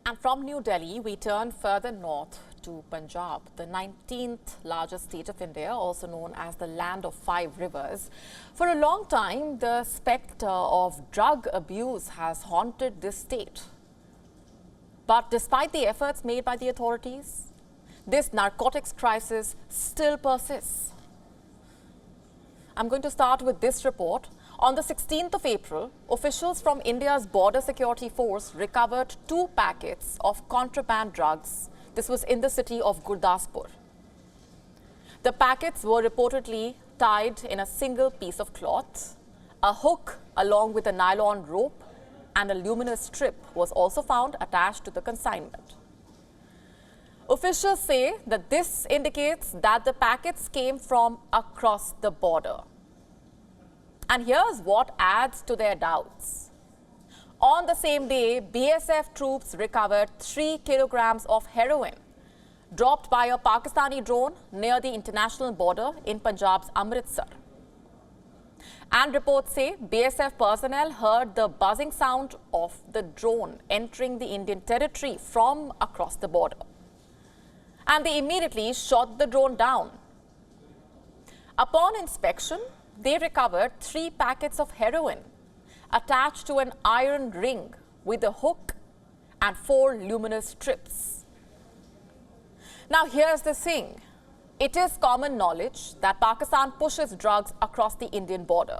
And from New Delhi, we turn further north to Punjab, the 19th largest state of India, also known as the land of five rivers. For a long time, the spectre of drug abuse has haunted this state. But despite the efforts made by the authorities, this narcotics crisis still persists. I'm going to start with this report. On the 16th of April, officials from India's Border Security Force recovered 2 packets of contraband drugs. This was in the city of Gurdaspur. The packets were reportedly tied in a single piece of cloth. A hook along with a nylon rope and a luminous strip was also found attached to the consignment. Officials say that this indicates that the packets came from across the border. And here's what adds to their doubts. On the same day, BSF troops recovered 3 kilograms of heroin dropped by a Pakistani drone near the international border in Punjab's Amritsar. And reports say BSF personnel heard the buzzing sound of the drone entering the Indian territory from across the border. And they immediately shot the drone down. Upon inspection, they recovered 3 packets of heroin attached to an iron ring with a hook and 4 luminous strips. Now here's the thing. It is common knowledge that Pakistan pushes drugs across the Indian border.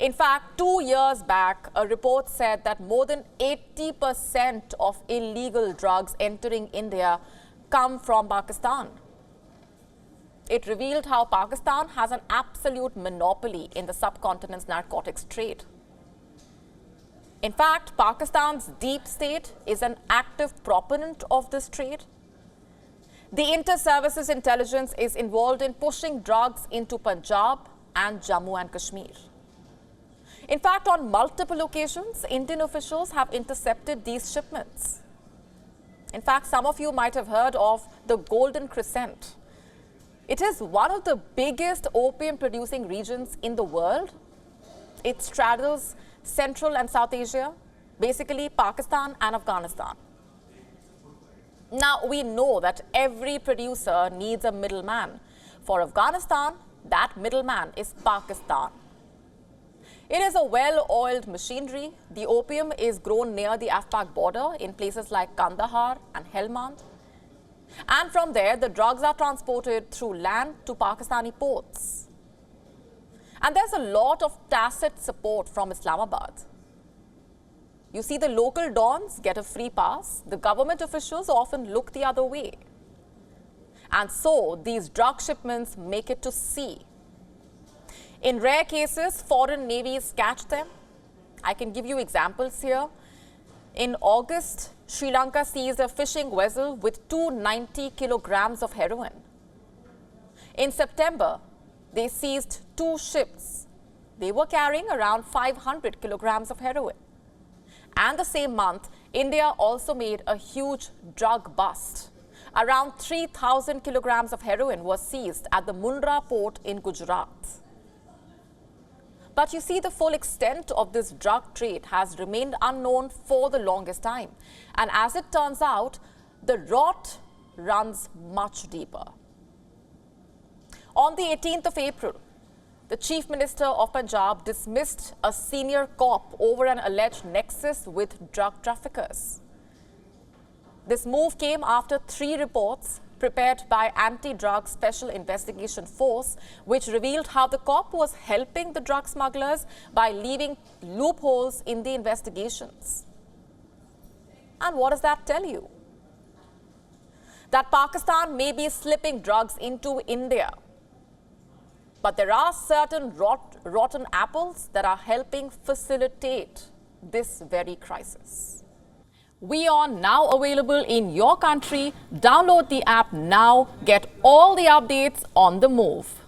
In fact, 2 years back, a report said that more than 80% of illegal drugs entering India come from Pakistan. It revealed how Pakistan has an absolute monopoly in the subcontinent's narcotics trade. In fact, Pakistan's deep state is an active proponent of this trade. The inter-services intelligence is involved in pushing drugs into Punjab and Jammu and Kashmir. In fact, on multiple occasions, Indian officials have intercepted these shipments. In fact, some of you might have heard of the Golden Crescent. It is one of the biggest opium-producing regions in the world. It straddles Central and South Asia, basically Pakistan and Afghanistan. Now, we know that every producer needs a middleman. For Afghanistan, that middleman is Pakistan. It is a well-oiled machinery. The opium is grown near the Afghan border in places like Kandahar and Helmand. And from there, the drugs are transported through land to Pakistani ports. And there's a lot of tacit support from Islamabad. You see, the local dons get a free pass. The government officials often look the other way. And so, these drug shipments make it to sea. In rare cases, foreign navies catch them. I can give you examples here. In August, Sri Lanka seized a fishing vessel with 290 kilograms of heroin. In September, they seized 2 ships. They were carrying around 500 kilograms of heroin. And the same month, India also made a huge drug bust. Around 3,000 kilograms of heroin was seized at the Mundra port in Gujarat. But you see, the full extent of this drug trade has remained unknown for the longest time. And as it turns out, the rot runs much deeper. On the 18th of April, the Chief Minister of Punjab dismissed a senior cop over an alleged nexus with drug traffickers. This move came after 3 reports prepared by Anti-Drug Special Investigation Force, which revealed how the cop was helping the drug smugglers by leaving loopholes in the investigations. And what does that tell you? That Pakistan may be slipping drugs into India, but there are certain rotten apples that are helping facilitate this very crisis. WION now available in your country. Download the app now. Get all the updates on the move.